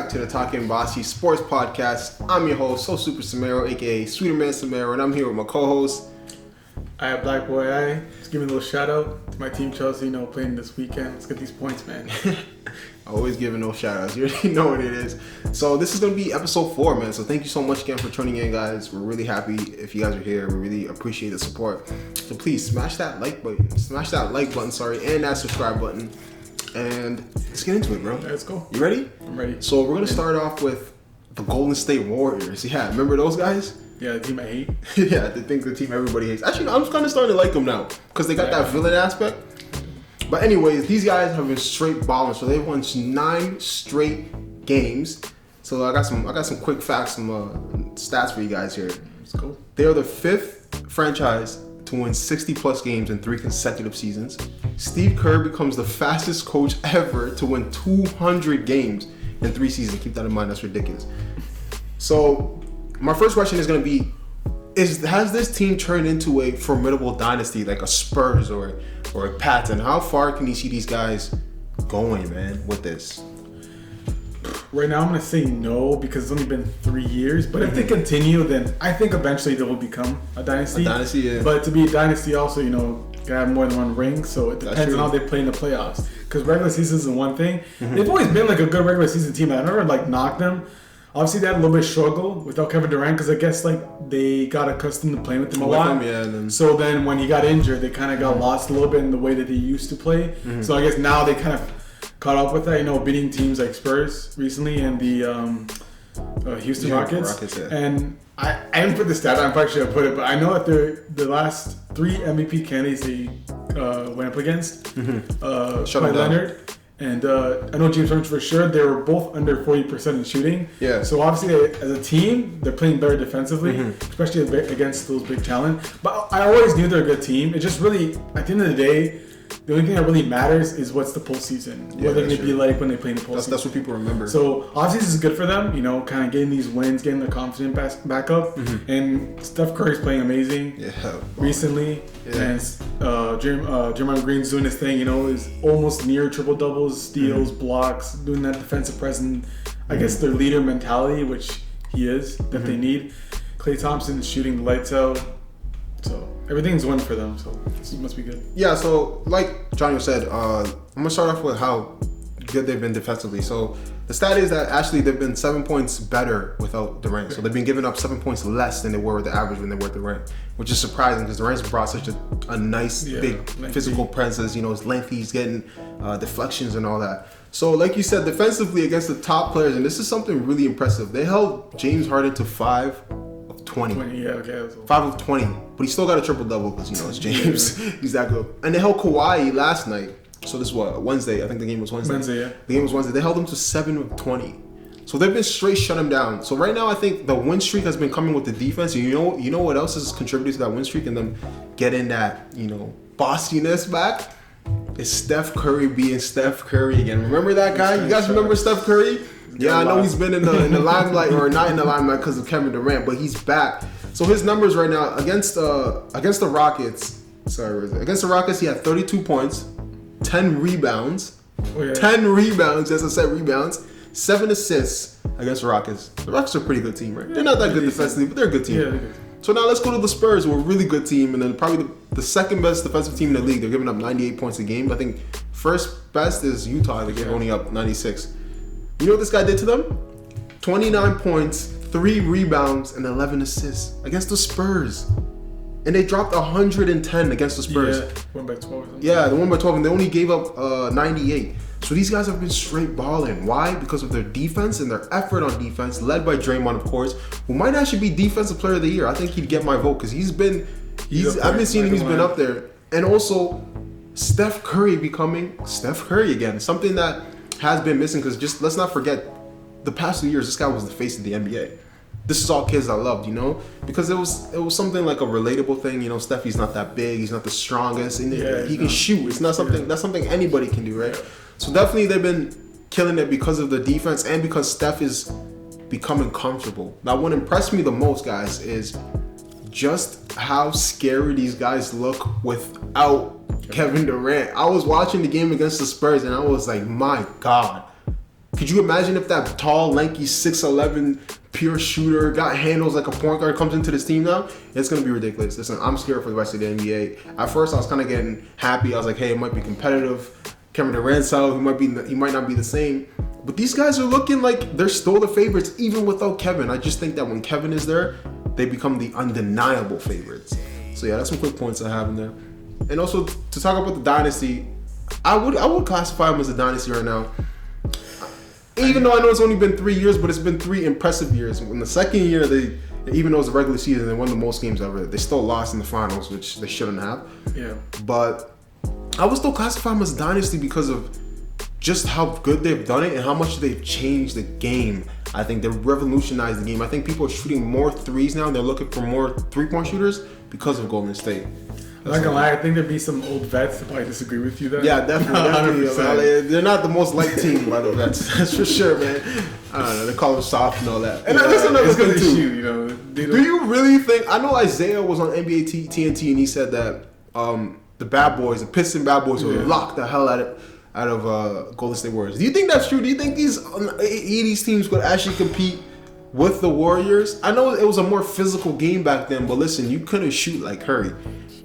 back to the Talkin Boasy Sports Podcast. I'm your host, sosupersameiro, aka Sweeterman Samero, and I'm here with my co-host, iiblackboyii. Just give me a little shout out to my team Chelsea, playing this weekend. Let's get these points, man. Always giving those shout outs. You already know what it is. So this is going to be episode 4, man. So thank you so much again for tuning in, guys. We're really happy if you guys are here. We really appreciate the support. So please smash that like button, and that subscribe button. And let's get into it, bro. Let's go. You ready? I'm ready. So we're going to start off with the Golden State Warriors. Yeah, remember those guys? Yeah, the team I hate. Yeah, they think the team everybody hates. Actually, I'm kind of starting to like them now because they got that villain aspect. But anyways, these guys have been straight balling. So they've won 9 straight games. So I got some quick facts, some stats for you guys here. Let's go. They are the 5th franchise to win 60-plus games in 3 consecutive seasons. Steve Kerr becomes the fastest coach ever to win 200 games in 3 seasons. Keep that in mind. That's ridiculous. So my first question is going to be, has this team turned into a formidable dynasty like a Spurs or a Pats? And how far can you see these guys going, man, with this? Right now, I'm going to say no because it's only been 3 years. But if they continue, then I think eventually they will become a dynasty. A dynasty, yeah. But to be a dynasty also, gotta have more than one ring. So it depends on how they play in the playoffs. Because regular season is one thing. They've always been like a good regular season team. I never knocked them. Obviously, they had a little bit of struggle without Kevin Durant because I guess they got accustomed to playing with him a lot. So then when he got injured, they kind of got lost a little bit in the way that they used to play. So I guess now they kind of caught up with that, beating teams like Spurs recently and the Houston Rockets. Yeah. And I didn't put the stat on, I probably should have put it, but I know that the last 3 MVP candidates they went up against, Kawhi Leonard. And I know James Harden for sure. They were both under 40% in shooting. Yeah. So obviously, as a team, they're playing better defensively, especially against those big talent. But I always knew they're a good team. It just really, at the end of the day, the only thing that really matters is what's the postseason. What they're going to be like when they play in the postseason. That's what people remember. So obviously, this is good for them. kind of getting these wins, getting their confidence back up. And Steph Curry's playing amazing. Recently. Yeah. And Draymond Green's doing his thing. Is almost near triple doubles, steals, blocks, doing that defensive presence. I guess their leader mentality, which he is, that they need. Klay Thompson's shooting the lights out. So everything's won for them, so it must be good. Yeah, so like Johnny said, I'm going to start off with how good they've been defensively. So the stat is that actually they've been 7 points better without Durant. So they've been giving up 7 points less than they were with the average when they were with Durant, which is surprising because Durant's brought such a nice, big physical presence. He's lengthy, he's getting deflections and all that. So like you said, defensively against the top players, and this is something really impressive, they held James Harden to 5 of 20. 5 of 20. But he still got a triple-double because, it's James. He's that good. And they held Kawhi last night. So this was Wednesday. I think the game was Wednesday. The game was Wednesday. They held him to 7 of 20. So they've been straight shut him down. So right now I think the win streak has been coming with the defense. And you know what else has contributed to that win streak and them getting that, bossiness back? Is Steph Curry being Steph Curry again. Remember that guy? You guys remember Steph Curry? Yeah, I know he's been in the limelight, or not in the limelight because of Kevin Durant, but he's back. So his numbers right now against the Rockets. Against the Rockets, he had 32 points, 10 rebounds. 10 rebounds, as I said, rebounds. 7 assists against the Rockets. The Rockets are a pretty good team, right? They're not that good defensively, but they're a good team. Yeah, they're good. So now let's go to the Spurs, who are a really good team, and then probably the second best defensive team in the league. They're giving up 98 points a game. I think first best is Utah. They gave only up 96. You know what this guy did to them? 29 points, 3 rebounds, and 11 assists against the Spurs. And they dropped 110 against the Spurs. Yeah, 1 by 12. Yeah, the 1 by 12, and they only gave up 98. So these guys have been straight balling. Why? Because of their defense and their effort on defense, led by Draymond, of course, who might actually be Defensive Player of the Year. I think he'd get my vote because I've been seeing him, he's been up there. And also, Steph Curry becoming Steph Curry again. Something that has been missing because just let's not forget, the past 2 years, this guy was the face of the NBA. This is all kids I loved, because it was something like a relatable thing. Steffi's not that big, he's not the strongest, and he can shoot. It's not something that's something anybody can do, right? Yeah. So definitely they've been killing it because of the defense and because Steph is becoming comfortable. Now, what impressed me the most, guys, is just how scary these guys look without Kevin Durant. I was watching the game against the Spurs and I was like, my God. Could you imagine if that tall, lanky, 6'11", pure shooter, got handles like a point guard comes into this team now? It's going to be ridiculous. Listen, I'm scared for the rest of the NBA. At first, I was kind of getting happy. I was like, hey, it might be competitive. Kevin Durant's out. He might not be the same. But these guys are looking like they're still the favorites, even without Kevin. I just think that when Kevin is there, they become the undeniable favorites. So yeah, that's some quick points I have in there. And also to talk about the dynasty, I would classify them as a dynasty right now. Even though I know it's only been 3 years, but it's been 3 impressive years. In the second year, even though it's a regular season, they won the most games ever. They still lost in the finals, which they shouldn't have. Yeah. But I would still classify them as a dynasty because of just how good they've done it and how much they've changed the game. I think they've revolutionized the game. I think people are shooting more threes now. They're looking for more 3-point shooters because of Golden State. I'm not gonna lie, I think there'd be some old vets that probably disagree with you there. Yeah, definitely. They're not the most liked team by the vets. That's for sure, man. I don't know. They call them soft and all that. And that's another thing too. Shoot, you know, do you really think? I know Isaiah was on NBA TNT and he said that the bad boys, the Piston bad boys, will lock the hell out of Golden State Warriors. Do you think that's true? Do you think these 80s teams could actually compete with the Warriors? I know it was a more physical game back then, but listen, you couldn't shoot like Curry.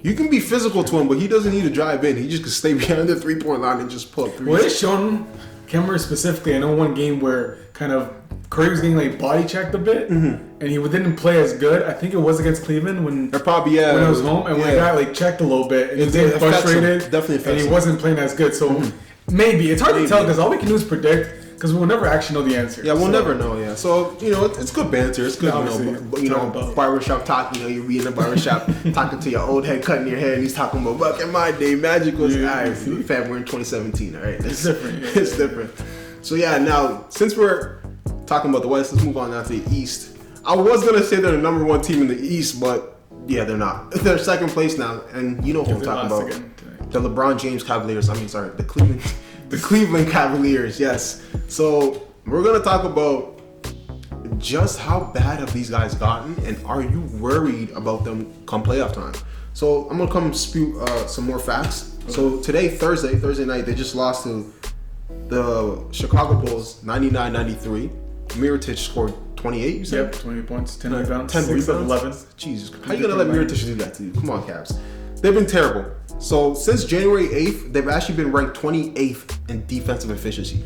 You can be physical to him, but he doesn't need to drive in. He just can stay behind the 3-point line and just pull up threes. Well, it's shown, I can't remember specifically, I know one game where kind of Curry was getting like body checked a bit, and he didn't play as good. I think it was against Cleveland when it was home, and when he got like checked a little bit, and he was getting frustrated, and he wasn't playing as good. So maybe it's hard to tell because all we can do is predict. Because we'll never actually know the answer. Yeah, we'll never know. Yeah, so it's good banter. It's good, barbershop talk. You'll be in the barbershop talking to your old head, cutting your hair, and he's talking about back in my day, Magic was fam. We're in 2017. All right, it's different. It's different. So yeah, now since we're talking about the West, let's move on now to the East. I was gonna say they're the number 1 team in the East, but yeah, they're not. They're second place now, and you know who I'm talking about. The LeBron James Cavaliers. The Cleveland Cavaliers, yes. So we're going to talk about just how bad have these guys gotten, and are you worried about them come playoff time? So I'm going to come spew some more facts. Okay. So today, Thursday night, they just lost to the Chicago Bulls 99-93. Mirotic scored 28, you said? Yep, 20 points, 10 rebounds, 10 rebounds, 11. Jesus, how you going to let Mirotic do that to you? Come on, Cavs. They've been terrible. So since January 8th, they've actually been ranked 28th in defensive efficiency.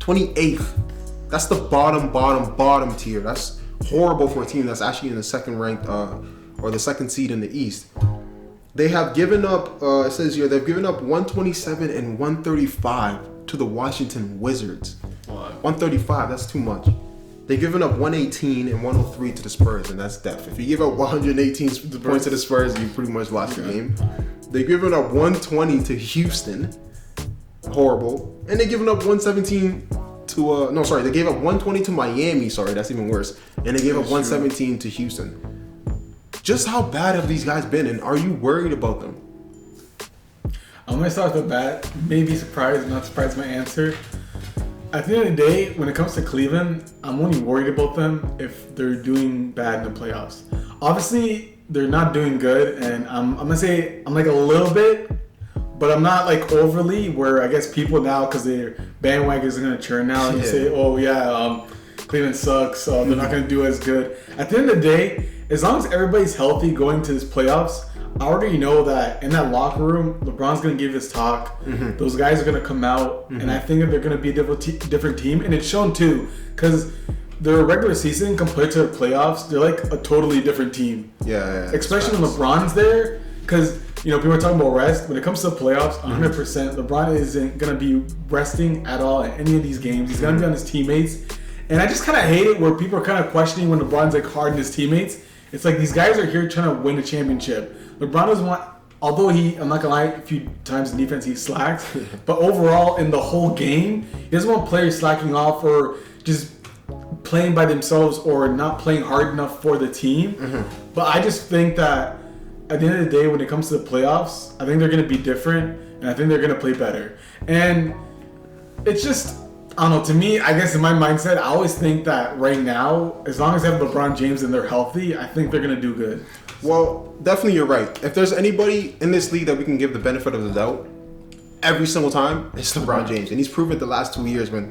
28th. That's the bottom tier. That's horrible for a team that's actually in the second ranked or the second seed in the East. They have given up, it says here, they've given up 127 and 135 to the Washington Wizards. What? 135, that's too much. They've given up 118 and 103 to the Spurs, and that's depth. If you give up 118 points to the Spurs, you pretty much lost the game. They've given up 120 to Houston. Horrible. And they've given up 117 to, they gave up 120 to Miami. Sorry, that's even worse. And they gave up 117 to Houston. Just how bad have these guys been, and are you worried about them? I'm going to start with the bat. Maybe surprised, not surprised my answer. At the end of the day, when it comes to Cleveland, I'm only worried about them if they're doing bad in the playoffs. Obviously, they're not doing good, and I'm gonna say I'm like a little bit, but I'm not like overly. Where I guess people now, because their bandwagons are gonna churn now, and say, Cleveland sucks, they're not gonna do as good. At the end of the day, as long as everybody's healthy going to this playoffs, I already know that in that locker room, LeBron's going to give his talk. Mm-hmm. Those guys are going to come out, and I think that they're going to be a different team. And it's shown, too, because their regular season compared to the playoffs, they're like a totally different team. Yeah. Especially when LeBron's there, because, people are talking about rest. When it comes to the playoffs, 100%, LeBron isn't going to be resting at all in any of these games. He's going to be on his teammates. And I just kind of hate it where people are kind of questioning when LeBron's like hard on his teammates. It's like these guys are here trying to win a championship. LeBron doesn't want, although I'm not gonna lie, a few times in defense he slacks, but overall in the whole game, he doesn't want players slacking off or just playing by themselves or not playing hard enough for the team. Mm-hmm. But I just think that at the end of the day, when it comes to the playoffs, I think they're gonna be different, and I think they're gonna play better. And it's just, I don't know, to me, I guess in my mindset, I always think that right now, as long as they have LeBron James and they're healthy, I think they're gonna do good. Well, definitely you're right. If there's anybody in this league that we can give the benefit of the doubt every single time, it's LeBron James. And he's proven it the last 2 years when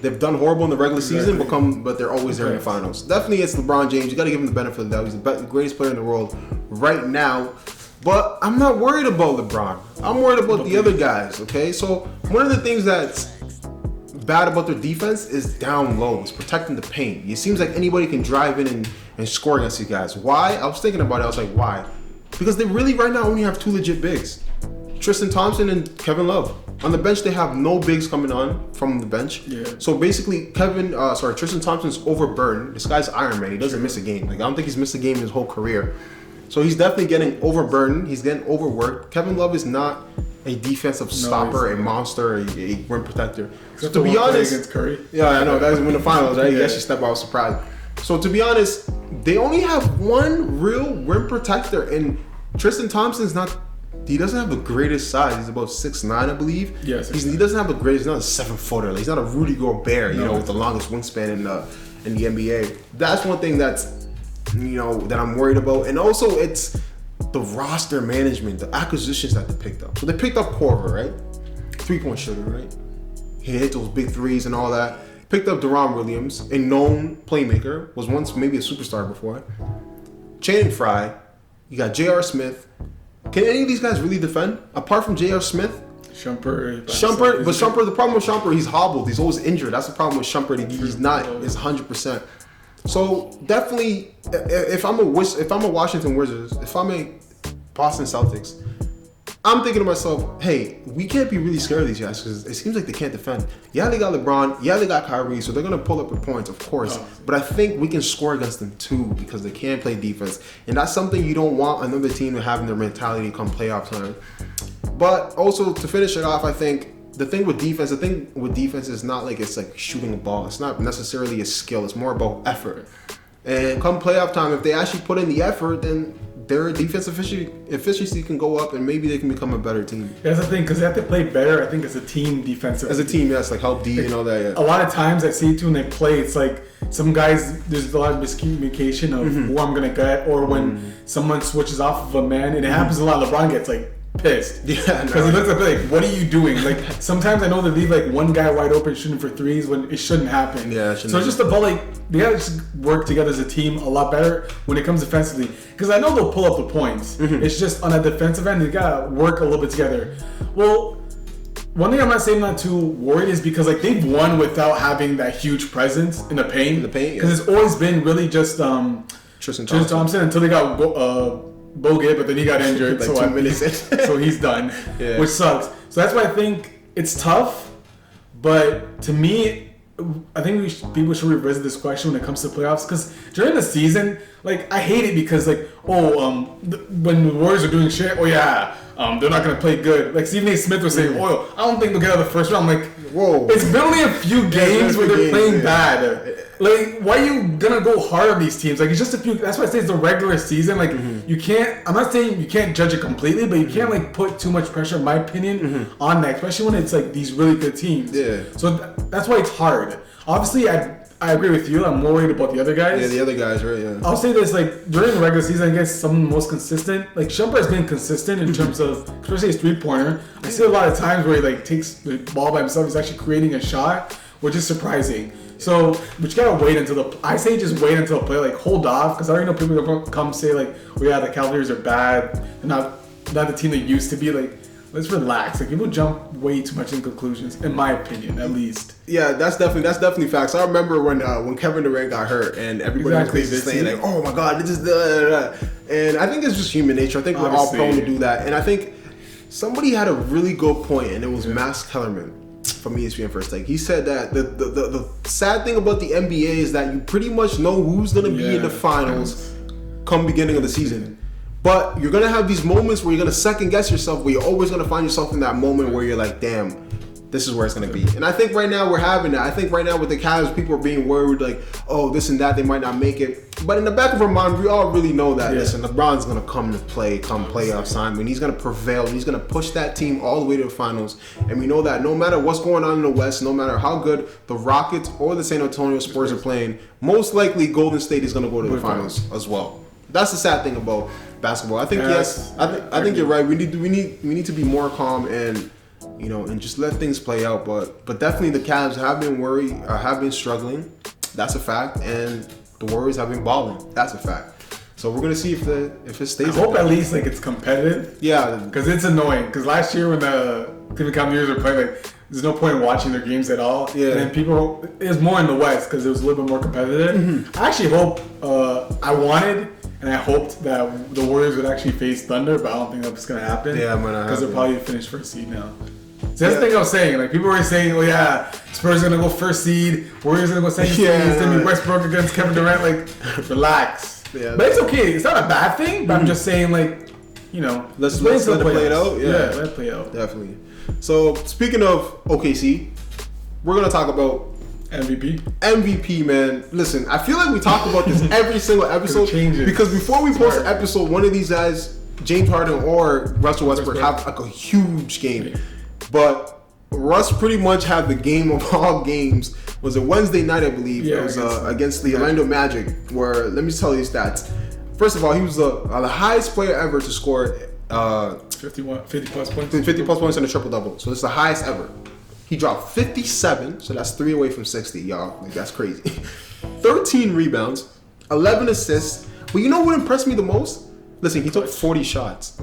They've done horrible in the regular season, but they're always there in the finals. Definitely, it's LeBron James. You got to give him the benefit of the doubt. He's the greatest player in the world right now. But I'm not worried about LeBron. I'm worried about the other guys, okay? So one of the things that's bad about their defense is down low. It's protecting the paint. It seems like anybody can drive in and score against these guys. Why? I was thinking about it. I was like, why? Because they really right now only have 2 legit bigs. Tristan Thompson and Kevin Love. On the bench, they have no bigs coming on from the bench. Yeah. So basically, Tristan Thompson's overburdened. This guy's Iron Man. He doesn't miss a game. Like I don't think he's missed a game in his whole career. So he's definitely getting overburdened. He's getting overworked. Kevin Love is not a defensive stopper, a monster, a rim protector. So to be honest, against Curry. Yeah, I know that was in the finals, right? He actually stepped out, I was surprised. So to be honest, they only have one real rim protector, and Tristan Thompson's not. He doesn't have the greatest size. He's about 6'9", I believe. Yes. He doesn't have the greatest. He's not a 7-footer. Like, he's not a Rudy Gobert, with the longest wingspan in the NBA. That's one thing that's, that I'm worried about. And also, it's the roster management, the acquisitions that they picked up. So they picked up Korver, right? 3-point shooter, right? He hit those big threes and all that. Picked up Deron Williams, a known playmaker. Was once maybe a superstar before. Channing Frye. You got J.R. Smith. Can any of these guys really defend? Apart from J.R. Smith? Shumpert. The problem with Shumpert, he's hobbled. He's always injured. That's the problem with Shumpert. He's not. It's 100%. So definitely, if I'm a Washington Wizards, if I'm a Boston Celtics, I'm thinking to myself, hey, we can't be really scared of these guys because it seems like they can't defend. Yeah, they got LeBron. Yeah, they got Kyrie, so they're going to pull up the points, of course. But I think we can score against them too because they can play defense. And that's something you don't want another team to have in their mentality come playoff time. But also, to finish it off, I think the thing with defense is not like it's like shooting a ball. It's not necessarily a skill. It's more about effort. And come playoff time, if they actually put in the effort, then their defensive efficiency can go up, and maybe they can become a better team. That's the thing, because they have to play better, I think, as a team defensively. As a team, yes, like help D and all that. Yeah. A lot of times I see too when they play, it's like some guys, there's a lot of miscommunication of who I'm going to get, or when someone switches off of a man, and it happens a lot. LeBron gets like pissed. Yeah, because he looks at me like, what are you doing? Like sometimes I know they leave like one guy wide open shooting for threes when it shouldn't happen. Yeah, so it's just about like they gotta just work together as a team a lot better when it comes defensively. Because I know they'll pull up the points. It's just on a defensive end they gotta work a little bit together. Well, one thing I'm not saying I'm not too worried is because like they've won without having that huge presence in the paint. Because it's always been really just Tristan Thompson until they got Bogut, but then he got injured, like 2 minutes in. So he's done, which sucks. So that's why I think it's tough. But to me, I think people should revisit this question when it comes to playoffs, because during the season, like I hate it because like when the Warriors are doing shit, they're not gonna play good. Like Stephen A. Smith was saying, I don't think they'll get out of the first round. I'm like, whoa, it's been only a few games where they're playing bad. Like, why are you gonna go hard on these teams? Like, it's just a few. That's why I say it's the regular season. Like, you can't. I'm not saying you can't judge it completely, but you can't like put too much pressure, in my opinion, on that, especially when it's like these really good teams. Yeah. So that's why it's hard. Obviously, I agree with you. I'm more worried about the other guys. Yeah, the other guys, right? Yeah. I'll say this: like during the regular season, I guess some of the most consistent. Like Shumpert has been consistent in terms of, especially his 3-pointer. I see a lot of times where he like takes the ball by himself. He's actually creating a shot, which is surprising. So, but you gotta wait until I say just wait until the play. Like hold off, because I already know people are gonna come say like, the Cavaliers are bad. They're not the team they used to be. Like, let's relax. Like people jump way too much in conclusions, in my opinion, at least. Yeah, that's definitely facts. I remember when Kevin Durant got hurt and everybody was basically saying like, "Oh my God, this is the," and I think it's just human nature. I think we're all prone to do that. And I think somebody had a really good point, and it was Max Kellerman from ESPN First Take. He said that the sad thing about the NBA is that you pretty much know who's gonna be in the finals come beginning of the season. But you're going to have these moments where you're going to second guess yourself, where you're always going to find yourself in that moment where you're like, damn, this is where it's going to be. And I think right now we're having that. I think right now with the Cavs, people are being worried like, oh, this and that, they might not make it. But in the back of our mind, we all really know that, listen, LeBron's going to come to play, come playoff time, and he's going to prevail. And he's going to push that team all the way to the finals. And we know that no matter what's going on in the West, no matter how good the Rockets or the San Antonio Spurs are playing, most likely Golden State is going to go to the finals as well. That's the sad thing about basketball. I think I think you're right. We need to be more calm, and and just let things play out. But definitely the Cavs have been struggling. That's a fact. And the Warriors have been balling. That's a fact. So we're gonna see if it stays. I hope at least like it's competitive. Yeah, because it's annoying. Because last year when the Cleveland Cavaliers were playing, like there's no point in watching their games at all. Yeah, and then it was more in the West because it was a little bit more competitive. Mm-hmm. I actually hope I hoped that the Warriors would actually face Thunder, but I don't think that's gonna happen. Yeah, because they're probably finished first seed now. So that's the thing I was saying. Like people were saying, "Oh yeah, Spurs are gonna go first seed, Warriors are gonna go second seed, it's gonna be Westbrook against Kevin Durant." Like, relax. Yeah, but it's okay. It's not a bad thing. But I'm just saying, like, let's let it play it out. Yeah, let it play out. Definitely. So speaking of OKC, we're gonna talk about MVP, man. Listen, I feel like we talk about this every single episode because before we post an episode, one of these guys, James Harden or Russell Westbrook, have like a huge game. But Russ pretty much had the game of all games. Was it Wednesday night, I believe? Yeah, it was against the Orlando Magic, where, let me tell you stats. First of all, he was the highest player ever to score 50 plus points. 50 plus points in a triple-double. So it's the highest ever. He dropped 57, so that's 3 away from 60, y'all. Like, that's crazy. 13 rebounds, 11 assists. But you know what impressed me the most? Listen, he took 40 shots.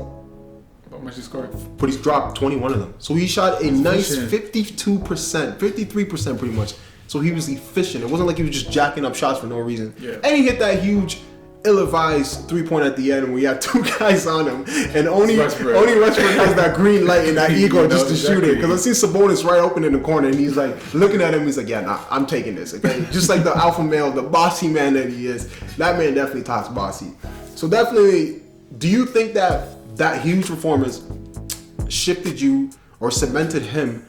How much he scored? But he's dropped 21 of them. So he shot a nice 52%, 53% pretty much. So he was efficient. It wasn't like he was just jacking up shots for no reason. Yeah. And he hit that huge, ill-advised 3-point at the end where you had 2 guys on him. And only Westbrook has that green light and that ego just to shoot it. Because I see Sabonis right open in the corner and he's like looking at him. He's like, yeah, nah, I'm taking this. Okay? Just like the alpha male, the bossy man that he is. That man definitely talks bossy. So definitely, do you think that huge performance shifted you or cemented him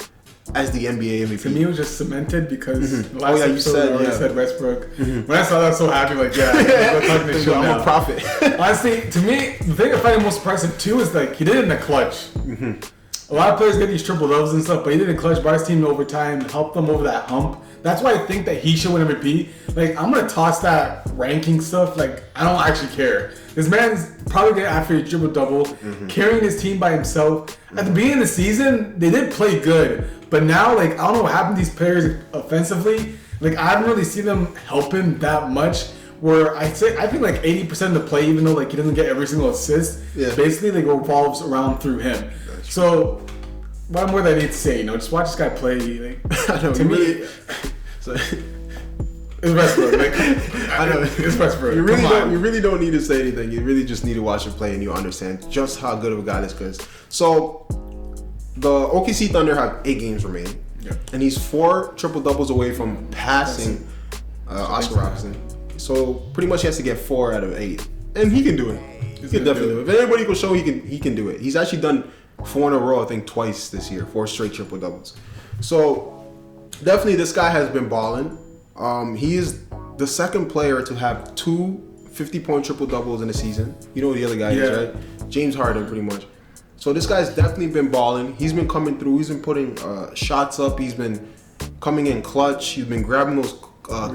as the NBA MVP? To me, it was just cemented because last episode I said Westbrook. Mm-hmm. When I saw that, I was so happy. Like, we're talking this show now. I'm a prophet. Honestly, to me, the thing I find most impressive too is like he did it in the clutch. Mm-hmm. A lot of players get these triple doubles and stuff, but he did it in clutch, brought his team to overtime, helped them over that hump. That's why I think that he should win MVP. Like, I'm gonna toss that ranking stuff. Like, I don't actually care. This man's probably getting after a triple double, carrying his team by himself. At the beginning of the season, they did play good, but now, like, I don't know what happened to these players offensively. Like, I haven't really seen them help him that much. Where I think like 80% of the play, even though like he doesn't get every single assist, basically like revolves around through him. So, what more that I need to say? Just watch this guy play. Like, I know, to me, it's Westbrook. Like, I know it's Westbrook. You really don't need to say anything. You really just need to watch him play, and you understand just how good of a guy this is. So, the OKC Thunder have 8 games remaining, and he's 4 triple doubles away from passing Oscar Robertson. So pretty much he has to get 4 out of 8, and he can do it. He can definitely do it. If anybody can show he can do it. He's actually done 4 in a row, I think twice this year, 4 straight triple doubles. So definitely this guy has been balling. He is the second player to have 2 50-point triple doubles in a season. You know who the other guy is, right? James Harden, pretty much. So this guy's definitely been balling. He's been coming through. He's been putting shots up. He's been coming in clutch. He's been grabbing those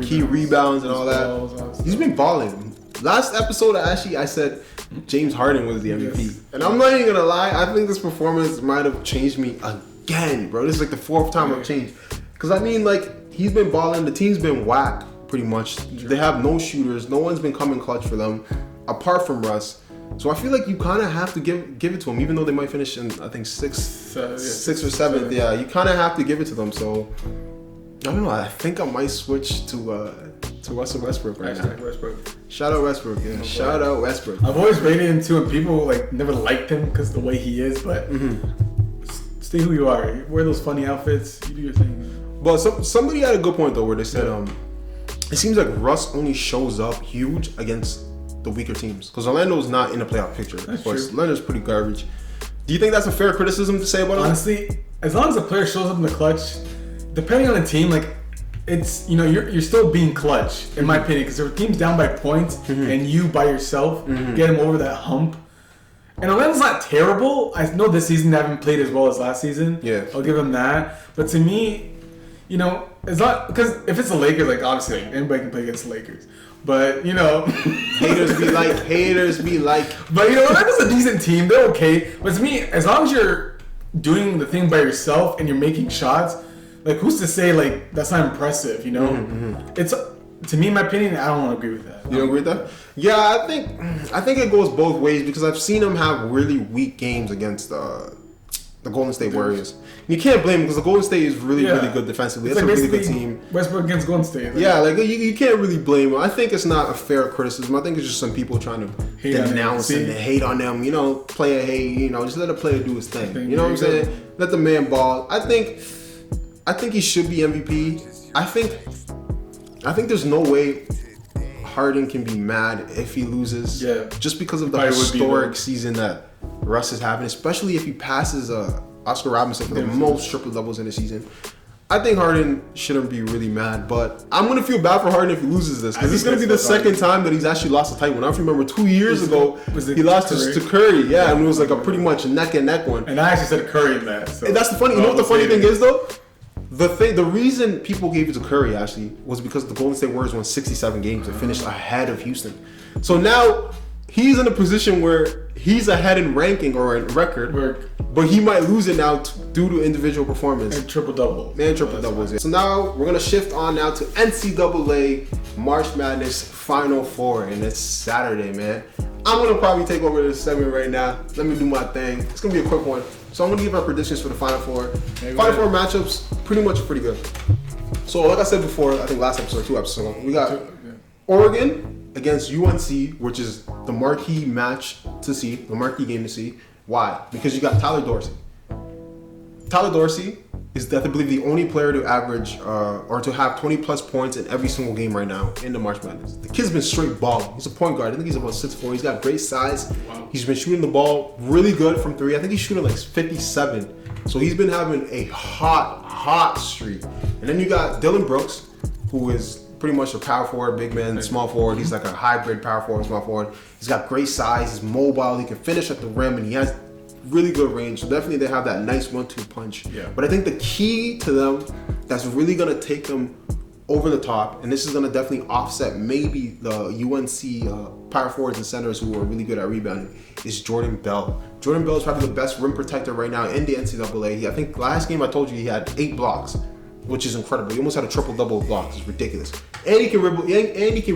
key rebounds and all that. He's been balling. Last episode, I said James Harden was the MVP. And I'm not even gonna lie, I think this performance might have changed me again, bro. This is like the 4th time I've changed. Because I mean, like, he's been balling. The team's been whack, pretty much. They have no shooters. No one's been coming clutch for them, apart from Russ. So I feel like you kind of have to give it to them, even though they might finish in, I think, 6th or 7th. Yeah, you kind of have to give it to them. So I don't know. I think I might switch to Russell Westbrook right now. Westbrook. Shout out Westbrook. Yeah. Shout out Westbrook. I've always rated him too, and people like never liked him because the way he is. But stay who you are. Wear those funny outfits. You do your thing. But somebody had a good point though, where they said it seems like Russ only shows up huge against the weaker teams because Orlando's not in the playoff picture. Of course, Orlando's pretty garbage. Do you think that's a fair criticism to say about him? Honestly, as long as the player shows up in the clutch, depending on the team, like it's you're still being clutch in my opinion because if a team's down by points and you by yourself get them over that hump. And Orlando's not terrible. I know this season they haven't played as well as last season. Yeah, I'll give them that. But to me, it's not because if it's the Lakers, like obviously like, anybody can play against the Lakers. But haters be like. But Orlando's a decent team. They're okay. But to me, as long as you're doing the thing by yourself and you're making shots, like who's to say like that's not impressive? You know, it's to me, in my opinion, I don't agree with that. You don't agree with that? Yeah, I think it goes both ways because I've seen him have really weak games against the Golden State Warriors. You can't blame him because the Golden State is really good defensively. It's like a really good team. Westbrook against Golden State. You can't really blame him. I think it's not a fair criticism. I think it's just some people trying to denounce and hate on them. You know, player hate. You know, just let a player do his thing. You know what I'm saying? Let the man ball. I think he should be MVP. I think there's no way Harden can be mad if he loses. Yeah. Just because of the historic season that Russ is having, especially if he passes Oscar Robinson for the most triple doubles in the season. I think Harden shouldn't be really mad, but I'm going to feel bad for Harden if he loses this because it's going to be the second time that he's actually lost a title. I remember 2 years ago, he lost to Curry. Yeah, and it was like a pretty much neck and neck one. And I actually said Curry in that. So. And that's the funny. You know what the funny thing is though? The reason people gave it to Curry actually was because the Golden State Warriors won 67 games and finished ahead of Houston. So now he's in a position where he's ahead in ranking or in record, but he might lose it now due to individual performance. And triple doubles. Yeah. So now we're gonna shift on now to NCAA March Madness Final Four, and it's Saturday, man. I'm gonna probably take over this segment right now. Let me do my thing. It's gonna be a quick one. So I'm gonna give our predictions for the Final Four. Final Four matchups, pretty good. So like I said before, I think last episode, 2 episodes ago, we got Oregon against UNC, which is the marquee match to see, the marquee game to see. Why? Because you got Tyler Dorsey. Tyler Dorsey is, I believe, the only player to average or to have 20 plus points in every single game right now in the March Madness. The kid's been straight balling. He's a point guard. I think he's about 6'4". He's got great size. Wow. He's been shooting the ball really good from 3. I think he's shooting like 57. So he's been having a hot streak. And then you got Dylan Brooks, who is pretty much a power forward, big man, small forward. He's like a hybrid power forward, small forward. He's got great size. He's mobile. He can finish at the rim, and he has really good range. So definitely they have that nice 1-2 punch. Yeah. But I think the key to them that's really going to take them over the top, and this is going to definitely offset maybe the UNC power forwards and centers who are really good at rebounding, is Jordan Bell. Jordan Bell is probably the best rim protector right now in the NCAA. I think last game I told you he had 8 blocks, which is incredible. He almost had a triple-double of blocks. It's ridiculous. And he can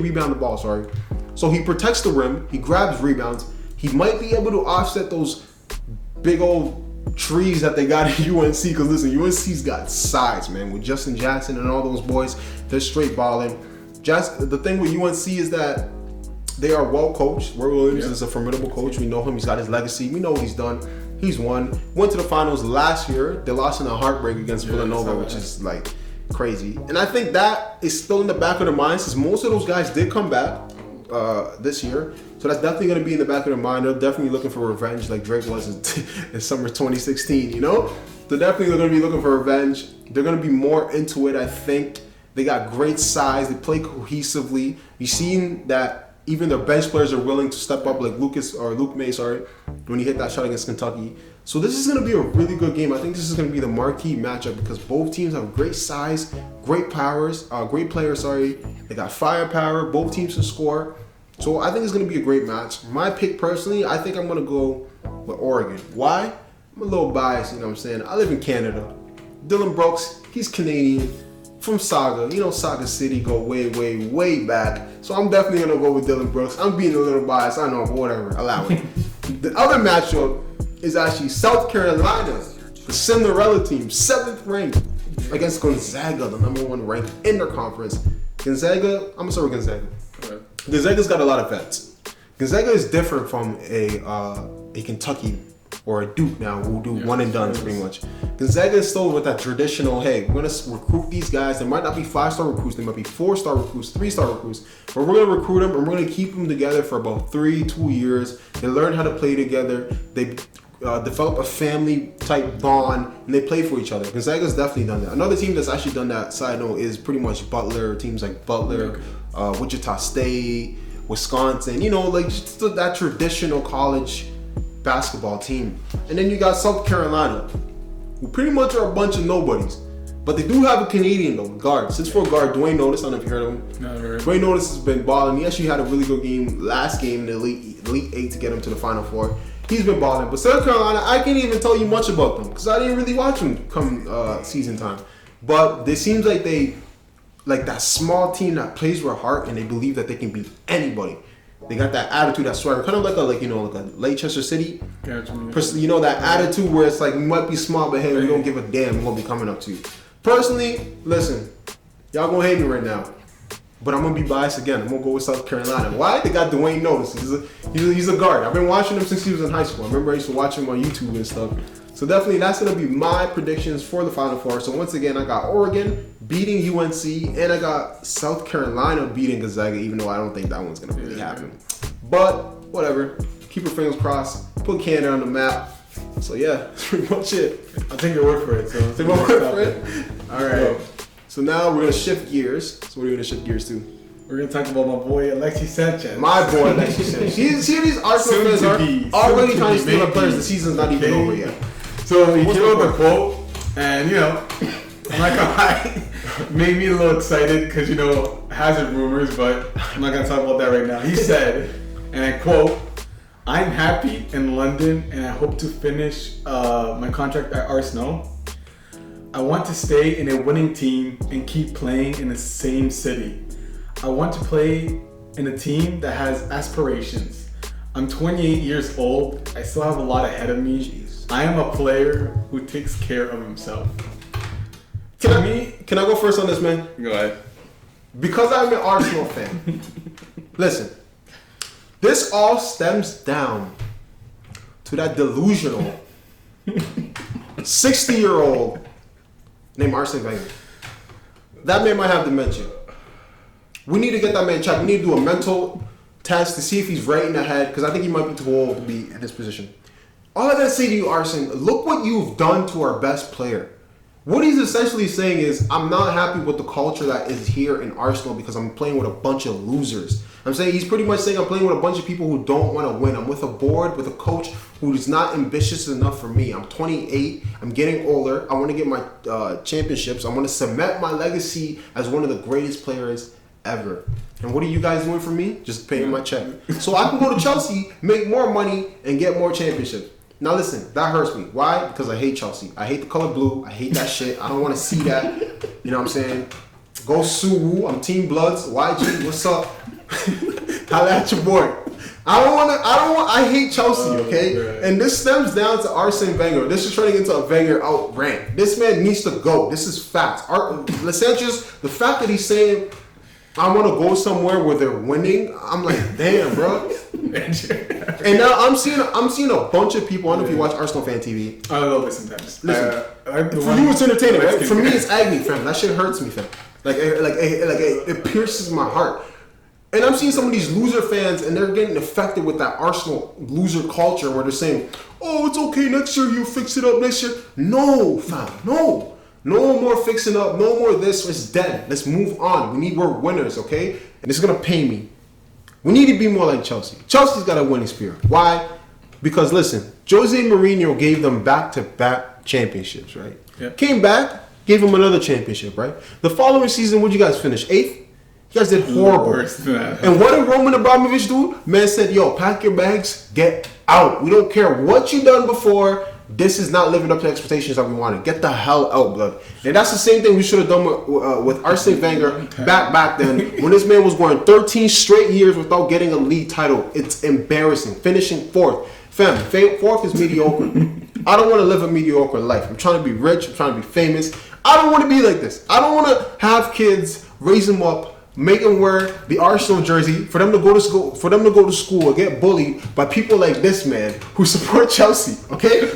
rebound the ball, So he protects the rim. He grabs rebounds. He might be able to offset those big old trees that they got at UNC, because listen, UNC's got size, man, with Justin Jackson and all those boys. They're straight balling. The thing with UNC is that they are well coached. Roy Williams is a formidable coach. We know him. He's got his legacy. We know what he's done. He's won. Went to the finals last year. They lost in a heartbreak against Villanova, which is like crazy. And I think that is still in the back of their minds, since most of those guys did come back this year. So that's definitely going to be in the back of their mind. They're definitely looking for revenge like Drake was in summer 2016, you know? They're definitely going to be looking for revenge. They're going to be more into it, I think. They got great size. They play cohesively. You've seen that even their bench players are willing to step up, like Luke May, when he hit that shot against Kentucky. So this is going to be a really good game. I think this is going to be the marquee matchup because both teams have great size, great players, They got firepower. Both teams can score. So I think it's going to be a great match. My pick personally, I think I'm going to go with Oregon. Why? I'm a little biased, you know what I'm saying? I live in Canada. Dylan Brooks, he's Canadian, from Saga. You know Saga City go way, way, way back. So I'm definitely going to go with Dylan Brooks. I'm being a little biased. I know, whatever. Allow it. The other matchup is actually South Carolina, the Cinderella team, 7th ranked, against Gonzaga, the number 1 ranked in their conference. Gonzaga, I'm going to start with Gonzaga. Gonzaga's got a lot of vets. Gonzaga is different from a Kentucky or a Duke now who do one and done pretty much. Gonzaga is still with that traditional, hey, we're going to recruit these guys. They might not be 5-star recruits. They might be 4-star recruits, 3-star recruits. But we're going to recruit them and we're going to keep them together for about 2 years. They learn how to play together. They develop a family type bond and they play for each other. Gonzaga's definitely done that. Another team that's actually done that, side note, is pretty much Butler. Teams like Butler, Wichita State, Wisconsin, you know, like just that traditional college basketball team. And then you got South Carolina, who pretty much are a bunch of nobodies. But they do have a Canadian though, guard. 6'4" guard, Dwayne Notice. I don't know if you heard of him. Never. Dwayne Notice has been balling. He actually had a really good game last game in the Elite 8 to get him to the Final Four. He's been balling. But South Carolina, I can't even tell you much about them because I didn't really watch them come season time. But it seems like they, like that small team that plays with heart and they believe that they can beat anybody. They got that attitude, that swagger, kind of like a Leicester City. You know, that attitude where it's like, we might be small, but hey, we don't give a damn. We're gonna be coming up to you. Personally, listen, y'all gonna hate me right now, but I'm gonna be biased again. I'm gonna go with South Carolina. Why? They got Dwayne Notice. He's a guard. I've been watching him since he was in high school. I remember I used to watch him on YouTube and stuff. So definitely, that's gonna be my predictions for the Final Four. So once again, I got Oregon beating UNC, and I got South Carolina beating Gonzaga, even though I don't think that one's gonna really happen. But whatever. Keep your fingers crossed. Put Canada on the map. So yeah, that's pretty much it. I'll take your word for it. So take my word for it. All right. So now we're gonna shift gears. So what are we gonna shift gears to? We're gonna talk about my boy Alexis Sanchez. My boy Alexis Sanchez. See these Arsenal fans are already trying to steal up players. The season's not even over yet. So he came up with a quote, and I'm not gonna lie, made me a little excited because hazard rumors, but I'm not gonna talk about that right now. He said, and I quote, "I'm happy in London and I hope to finish my contract at Arsenal. I want to stay in a winning team and keep playing in the same city. I want to play in a team that has aspirations. I'm 28 years old. I still have a lot ahead of me. I am a player who takes care of himself." Can I go first on this, man? Go ahead. Because I'm an Arsenal fan. Listen. This all stems down to that delusional 60-year-old named Arsene Wenger. That man might have dementia. We need to get that man checked. We need to do a mental test to see if he's right in the head, because I think he might be too old to be in this position. All I gotta say to you, Arsene, look what you've done to our best player. What he's essentially saying is, I'm not happy with the culture that is here in Arsenal because I'm playing with a bunch of losers. I'm saying he's pretty much saying I'm playing with a bunch of people who don't want to win. I'm with a board, with a coach who is not ambitious enough for me. I'm 28. I'm getting older. I want to get my championships. I want to cement my legacy as one of the greatest players ever. And what are you guys doing for me? Just paying my check. So I can go to Chelsea, make more money, and get more championships. Now listen, that hurts me. Why? Because I hate Chelsea. I hate the color blue. I hate that shit. I don't want to see that. You know what I'm saying? Go Suwoo. I'm Team Bloods. YG, what's up? Holla at your boy. I hate Chelsea, okay? Right. And this stems down to Arsene Wenger. This is turning into a Wenger out rant. This man needs to go. This is facts. Sanchez, the fact that he's saying, I want to go somewhere where they're winning, I'm like, damn, bro. And now I'm seeing a bunch of people. I don't know if you watch Arsenal Fan TV. I love it sometimes. Listen, for you it's entertaining, right? For me it's agony, fam. That shit hurts me, fam. It pierces my heart. And I'm seeing some of these loser fans, and they're getting affected with that Arsenal loser culture where they're saying, "Oh, it's okay. Next year you fix it up. Next year." No, fam. No. No more fixing up. No more this. It's dead. Let's move on. We're winners, okay? And it's gonna pay me. We need to be more like Chelsea. Chelsea's got a winning spirit. Why? Because listen, Jose Mourinho gave them back-to-back championships, right? Yep. Came back, gave them another championship, right? The following season, what'd you guys finish? 8th? You guys did horrible. And what did Roman Abramovich do? Man said, yo, pack your bags, get out. We don't care what you done before. This is not living up to the expectations that we wanted. Get the hell out, blood. And that's the same thing we should have done with Arsene Wenger back then, when this man was going 13 straight years without getting a league title. It's embarrassing. Finishing 4th. Fam, 4th is mediocre. I don't want to live a mediocre life. I'm trying to be rich. I'm trying to be famous. I don't want to be like this. I don't want to have kids, raise them up, make them wear the Arsenal jersey for them to go to school or get bullied by people like this man who support Chelsea, okay?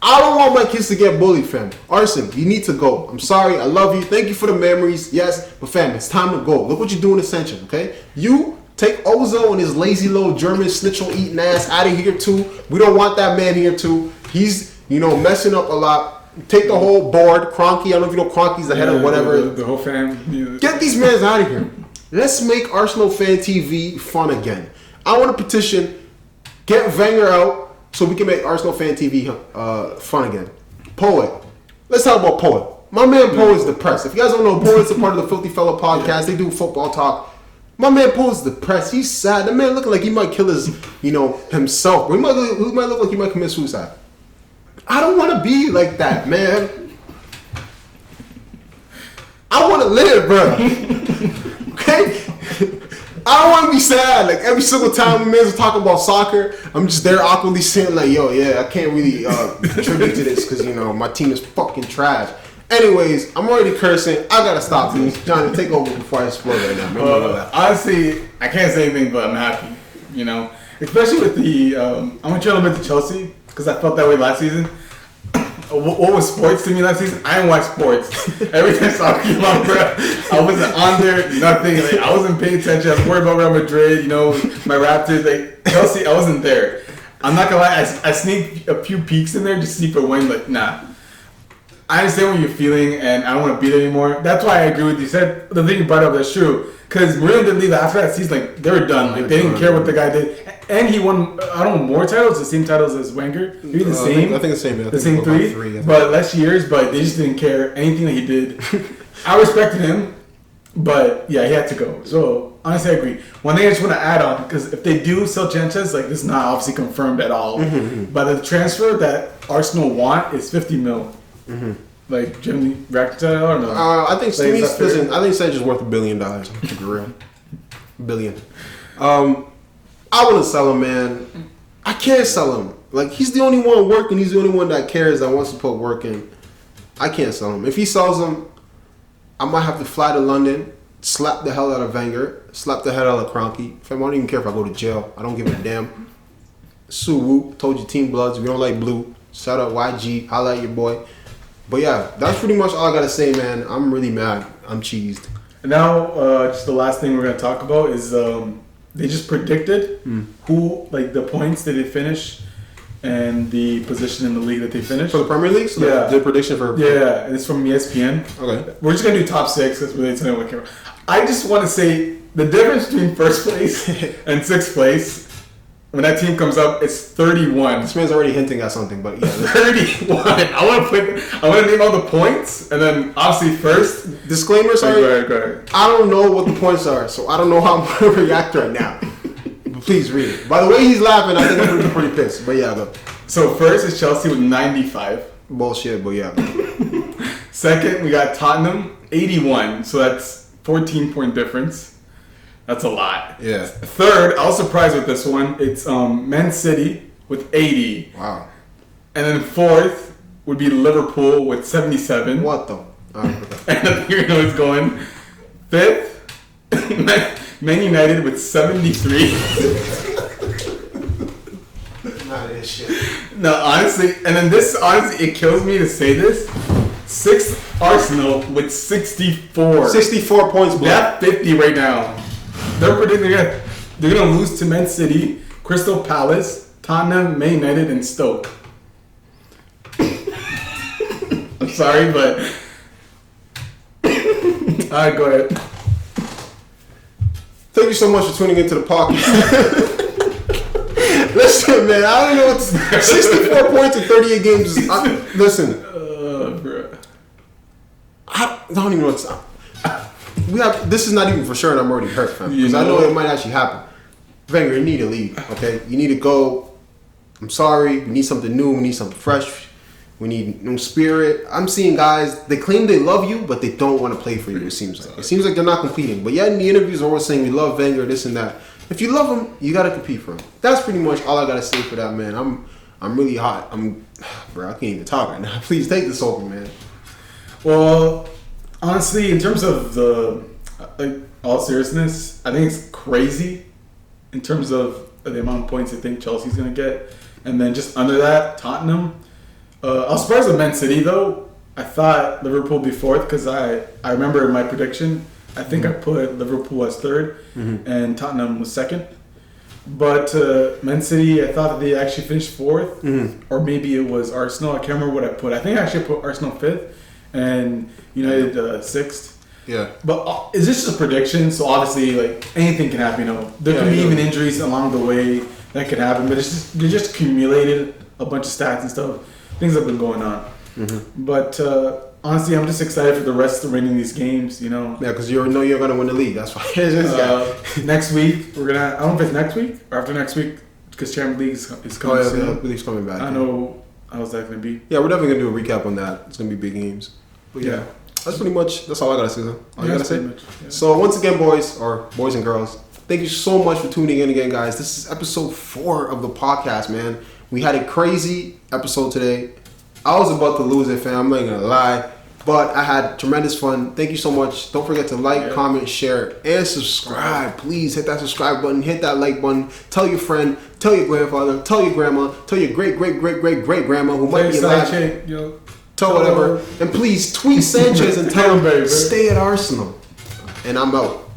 I don't want my kids to get bullied, fam. Arsene, you need to go. I'm sorry. I love you. Thank you for the memories. Yes, but fam, it's time to go. Look what you're doing to Sanchez, okay? You take Ozil and his lazy little German schnitzel eating ass out of here too. We don't want that man here too. He's, messing up a lot. Take the whole board. Kroenke, I don't know if you know Kroenke's the head of whatever. The whole fam. Get these men out of here. Let's make Arsenal Fan TV fun again. I want to petition, get Wenger out, so we can make Arsenal Fan TV fun again. Poet. Let's talk about Poet. My man Poe is depressed. If you guys don't know, Poe is a part of the Filthy Fella podcast. They do football talk. My man Poe is depressed. He's sad. The man looking like he might kill his, himself. He might look like he might commit suicide. I don't want to be like that, man. I want to live, bro. Okay? I don't want to be sad. Like, every single time my man's talking about soccer, I'm just there awkwardly saying, like, yo, yeah, I can't really contribute to this because, my team is fucking trash. Anyways, I'm already cursing. I gotta stop this. Johnny, take over before I explode right now. Honestly, I can't say anything, but I'm happy. Especially with the I'm gonna try a little bit to Chelsea because I felt that way last season. What was sports to me last season? I didn't watch sports. Every time soccer came on, bro, I wasn't on there. Nothing. Like, I wasn't paying attention. I was worried about Real Madrid. My Raptors. Like Chelsea, I wasn't there. I'm not gonna lie. I sneaked a few peeks in there just to see for when. Like, nah. I understand what you're feeling, and I don't want to beat it anymore. That's why I agree with you. Said the thing you brought up, that's true. Because Mourinho didn't leave after that season. Like, they were done. Like, they didn't care what the guy did. And he won, I don't know, more titles, the same titles as Wenger. Maybe the same. I think the same. The same three, but less years. But they just didn't care anything that he did. I respected him, but yeah, he had to go. So honestly, I agree. One thing I just want to add on, because if they do sell Sanchez, like, this is not obviously confirmed at all. But the transfer that Arsenal want is 50 mil. Like, Jimmy Rackton or no? I think Sanchez is worth $1 billion. To be real, $1 billion. I wouldn't sell him, man. I can't sell him. Like, he's the only one working. He's the only one that cares, that wants to put work in. I can't sell him. If he sells him, I might have to fly to London, slap the hell out of Wenger, slap the hell out of Kroenke. I don't even care if I go to jail. I don't give a damn. Sue Whoop, told you Team Bloods, we don't like blue. Shout out YG, holla at your boy. But yeah, that's pretty much all I gotta say, man. I'm really mad. I'm cheesed. And now, just the last thing we're gonna talk about is they just predicted who, like, the points that they finish and the position in the league that they finish. For the Premier League? So yeah. The prediction for... Yeah, and it's from ESPN. Okay. We're just gonna do top 6. That's really something we care about. I just want to say the difference between first place and 6th place, when that team comes up, it's 31. This man's already hinting at something, but yeah. 31. I want to name all the points, and then obviously first. Disclaimer, sorry. Go ahead. I don't know what the points are, so I don't know how I'm going to react right now. But please read it. By the way he's laughing, I think I'm going to be pretty pissed. But yeah, go. So first is Chelsea with 95. Bullshit, but yeah. Second, we got Tottenham, 81. So that's 14-point difference. That's a lot. Yeah. Third, I was surprised with this one. It's Man City with 80. Wow. And then fourth would be Liverpool with 77. What the? And then you know it's going. Fifth, Man United with 73. Not this shit. No, honestly, and then this, honestly, it kills me to say this. Sixth, Arsenal with 64. 64 points, bro. They're at 50 right now. They're predicting they're going to lose to Man City, Crystal Palace, Tottenham, Man United, and Stoke. I'm sorry, but... Alright, go ahead. Thank you so much for tuning into the podcast. Listen, man, I don't know what's 64 points in 38 games. Listen. Bro. I don't even know what's... This is not even for sure, and I'm already hurt, fam. Because I know it might actually happen. Wenger, you need to leave, okay? You need to go. I'm sorry. We need something new. We need something fresh. We need new spirit. I'm seeing guys, they claim they love you, but they don't want to play for you, it seems like. It seems like they're not competing. But yeah, in the interviews, they're always saying we love Wenger, this and that. If you love him, you got to compete for him. That's pretty much all I got to say for that, man. I'm really hot. Bro, I can't even talk right now. Please take this over, man. Well... Honestly, in terms of all seriousness, I think it's crazy in terms of the amount of points I think Chelsea's going to get. And then just under that, Tottenham. I was surprised with Man City, though. I thought Liverpool would be fourth because I remember in my prediction, I think I put Liverpool as third and Tottenham was second. But Man City, I thought that they actually finished fourth. Or maybe it was Arsenal. I can't remember what I put. I think I actually put Arsenal fifth. And United sixth. Yeah. But is this just a prediction? So obviously, like, anything can happen. There can be even injuries along the way that could happen. But it's just they just accumulated a bunch of stats and stuff. Things have been going on. But honestly, I'm just excited for the rest of winning these games. You know. Yeah, because you know you're gonna win the league. That's why. Next week we're gonna. I don't know if it's next week or after next week because Champions League is coming soon. Yeah, the league's coming back. I know. How's that gonna be? Yeah, we're definitely gonna do a recap on that. It's gonna be big games. But yeah. That's pretty much. That's all I gotta say. All you gotta say. Much, yeah. So once again, boys and girls, thank you so much for tuning in again, guys. This is episode 4 of the podcast, man. We had a crazy episode today. I was about to lose it, fam. I'm not gonna lie, but I had tremendous fun. Thank you so much. Don't forget to like, comment, share, and subscribe. Please hit that subscribe button. Hit that like button. Tell your friend. Tell your grandfather. Tell your grandma. Tell your great grandma who might be alive. Tell whatever. And please tweet Sanchez and tell him stay at Arsenal. And I'm out.